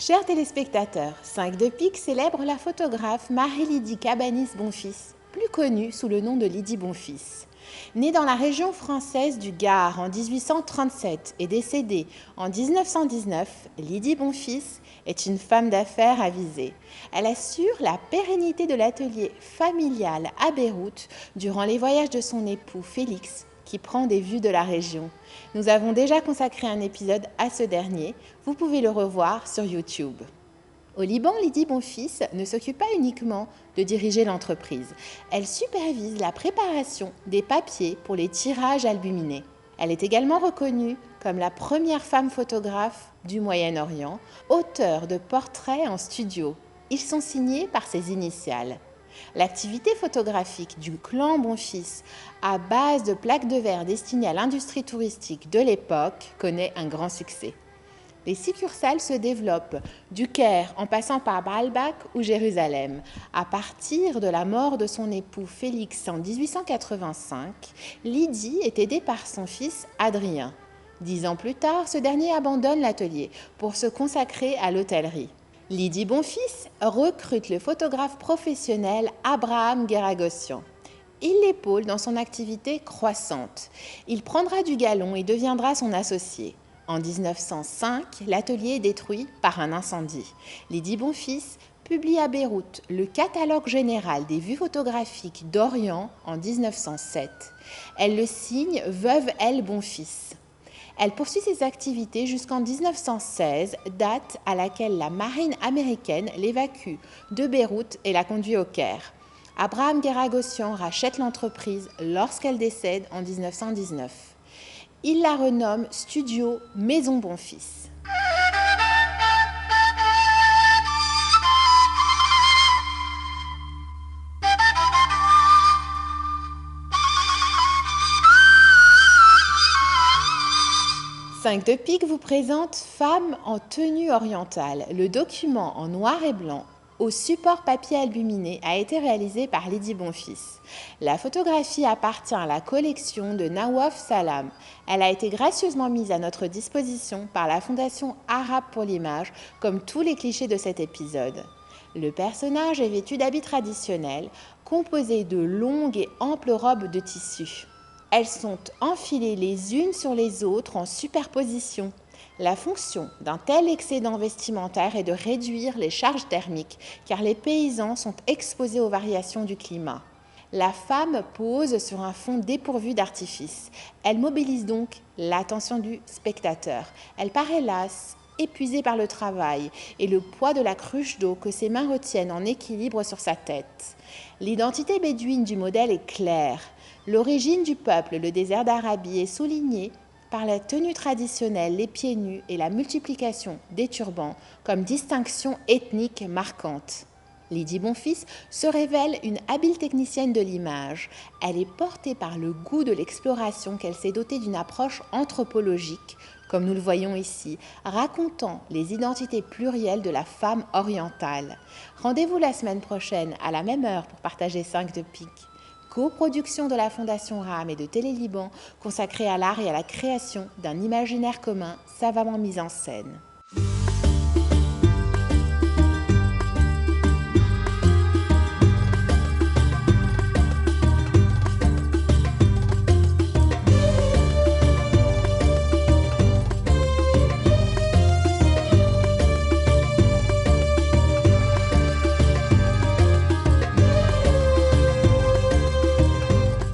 Chers téléspectateurs, 5 de pique célèbre la photographe Marie-Lydie Cabanis-Bonfils, plus connue sous le nom de Lydie Bonfils. Née dans la région française du Gard en 1837 et décédée en 1919, Lydie Bonfils est une femme d'affaires avisée. Elle assure la pérennité de l'atelier familial à Beyrouth durant les voyages de son époux Félix, qui prend des vues de la région. Nous avons déjà consacré un épisode à ce dernier. Vous pouvez le revoir sur YouTube. Au Liban, Lydie Bonfils ne s'occupe pas uniquement de diriger l'entreprise. Elle supervise la préparation des papiers pour les tirages albuminés. Elle est également reconnue comme la première femme photographe du Moyen-Orient, auteure de portraits en studio. Ils sont signés par ses initiales. L'activité photographique du clan Bonfils, à base de plaques de verre destinées à l'industrie touristique de l'époque, connaît un grand succès. Les succursales se développent du Caire en passant par Baalbek ou Jérusalem. À partir de la mort de son époux Félix en 1885, Lydie est aidée par son fils Adrien. 10 ans plus tard, ce dernier abandonne l'atelier pour se consacrer à l'hôtellerie. Lydie Bonfils recrute le photographe professionnel Abraham Guéragossian. Il l'épaule dans son activité croissante. Il prendra du galon et deviendra son associé. En 1905, l'atelier est détruit par un incendie. Lydie Bonfils publie à Beyrouth le catalogue général des vues photographiques d'Orient en 1907. Elle le signe Veuve L. Bonfils. Elle poursuit ses activités jusqu'en 1916, date à laquelle la marine américaine l'évacue de Beyrouth et la conduit au Caire. Abraham Guéragossian rachète l'entreprise lorsqu'elle décède en 1919. Il la renomme Studio Maison Bonfils. Cinq de pique vous présente Femme en tenue orientale. Le document en noir et blanc au support papier albuminé a été réalisé par Lydie Bonfils. La photographie appartient à la collection de Nawaf Salam. Elle a été gracieusement mise à notre disposition par la Fondation Arabe pour l'image, comme tous les clichés de cet épisode. Le personnage est vêtu d'habits traditionnels, composés de longues et amples robes de tissu. Elles sont enfilées les unes sur les autres en superposition. La fonction d'un tel excédent vestimentaire est de réduire les charges thermiques, car les paysans sont exposés aux variations du climat. La femme pose sur un fond dépourvu d'artifice. Elle mobilise donc l'attention du spectateur. Elle paraît lasse, épuisée par le travail et le poids de la cruche d'eau que ses mains retiennent en équilibre sur sa tête. L'identité bédouine du modèle est claire. L'origine du peuple, le désert d'Arabie, est soulignée par la tenue traditionnelle, les pieds nus et la multiplication des turbans comme distinction ethnique marquante. Lydie Bonfils se révèle une habile technicienne de l'image. Elle est portée par le goût de l'exploration qu'elle s'est dotée d'une approche anthropologique, comme nous le voyons ici, racontant les identités plurielles de la femme orientale. Rendez-vous la semaine prochaine à la même heure pour partager 5 de pique. Coproduction de la Fondation RAM et de Télé Liban consacrée à l'art et à la création d'un imaginaire commun savamment mis en scène.